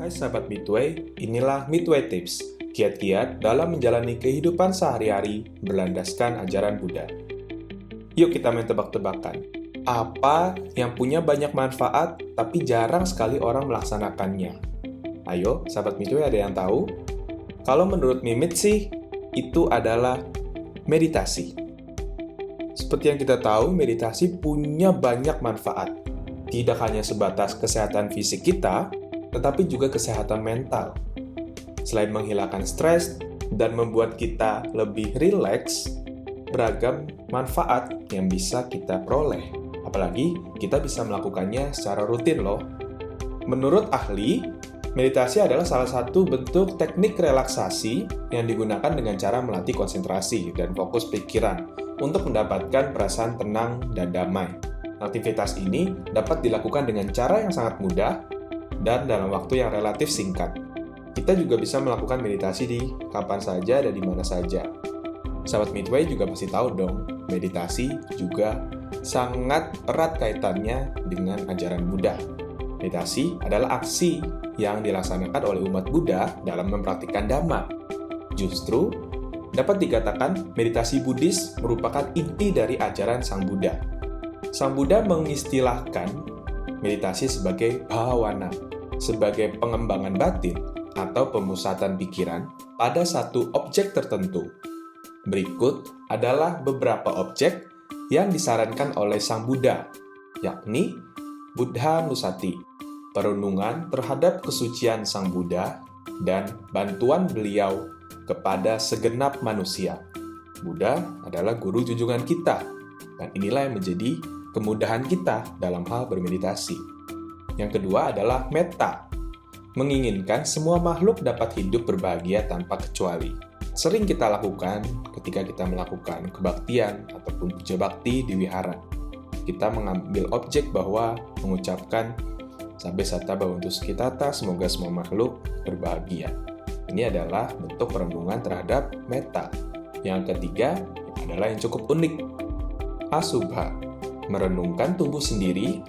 Hai sahabat Midway, inilah Midway Tips, kiat-kiat dalam menjalani kehidupan sehari-hari berlandaskan ajaran Buddha. Yuk kita main tebak-tebakan. Apa yang punya banyak manfaat tapi jarang sekali orang melaksanakannya? Ayo, sahabat Midway, ada yang tahu? Kalau menurut Mimit sih, itu adalah meditasi. Seperti yang kita tahu, meditasi punya banyak manfaat. Tidak hanya sebatas kesehatan fisik kita, tetapi juga kesehatan mental. Selain menghilangkan stres dan membuat kita lebih rileks, beragam manfaat yang bisa kita peroleh. Apalagi kita bisa melakukannya secara rutin loh. Menurut ahli, meditasi adalah salah satu bentuk teknik relaksasi yang digunakan dengan cara melatih konsentrasi dan fokus pikiran untuk mendapatkan perasaan tenang dan damai. Aktivitas ini dapat dilakukan dengan cara yang sangat mudah dan dalam waktu yang relatif singkat. Kita juga bisa melakukan meditasi di kapan saja dan di mana saja. Sahabat Midway juga pasti tahu dong, meditasi juga sangat erat kaitannya dengan ajaran Buddha. Meditasi adalah aksi yang dilaksanakan oleh umat Buddha dalam mempraktikkan Dhamma. Justru, dapat dikatakan meditasi Buddhis merupakan inti dari ajaran Sang Buddha. Sang Buddha mengistilahkan meditasi sebagai bhavana, sebagai pengembangan batin atau pemusatan pikiran pada satu objek tertentu. Berikut adalah beberapa objek yang disarankan oleh Sang Buddha, yakni Buddhanussati, perenungan terhadap kesucian Sang Buddha, dan bantuan beliau kepada segenap manusia. Buddha adalah guru junjungan kita, dan inilah yang menjadi kemudahan kita dalam hal bermeditasi. Yang kedua adalah metta, menginginkan semua makhluk dapat hidup berbahagia tanpa kecuali. Sering kita lakukan ketika kita melakukan kebaktian ataupun puja bakti di wihara. Kita mengambil objek bahwa mengucapkan Sabbe Satta Bhavantu Sukhitata, semoga semua makhluk berbahagia. Ini adalah bentuk perenungan terhadap metta. Yang ketiga adalah yang cukup unik, asubha, merenungkan tubuh sendiri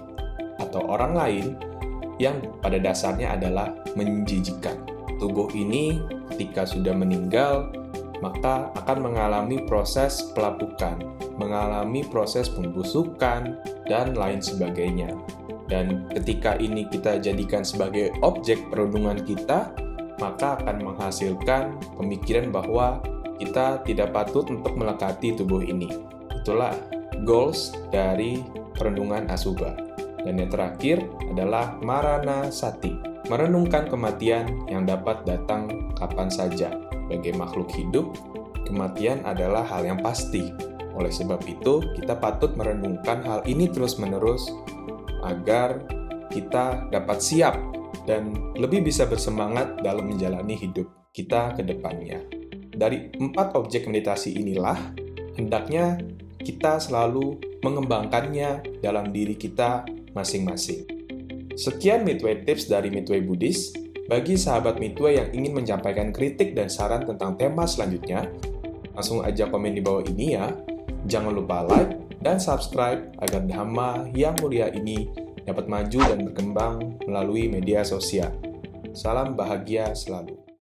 atau orang lain yang pada dasarnya adalah menjijikkan. Tubuh ini ketika sudah meninggal, maka akan mengalami proses pelapukan, mengalami proses pembusukan, dan lain sebagainya. Dan ketika ini kita jadikan sebagai objek perenungan kita, maka akan menghasilkan pemikiran bahwa kita tidak patut untuk melekati tubuh ini. Itulah goals dari perenungan asubha. Dan yang terakhir adalah maranasati, merenungkan kematian yang dapat datang kapan saja. Bagi makhluk hidup, kematian adalah hal yang pasti. Oleh sebab itu, kita patut merenungkan hal ini terus-menerus agar kita dapat siap dan lebih bisa bersemangat dalam menjalani hidup kita ke depannya. Dari 4 objek meditasi inilah, hendaknya kita selalu mengembangkannya dalam diri kita masing-masing. Sekian Midway Tips dari Midway Buddhis. Bagi sahabat Midway yang ingin menyampaikan kritik dan saran tentang tema selanjutnya, langsung aja komen di bawah ini ya. Jangan lupa like dan subscribe agar Dhamma yang mulia ini dapat maju dan berkembang melalui media sosial. Salam bahagia selalu.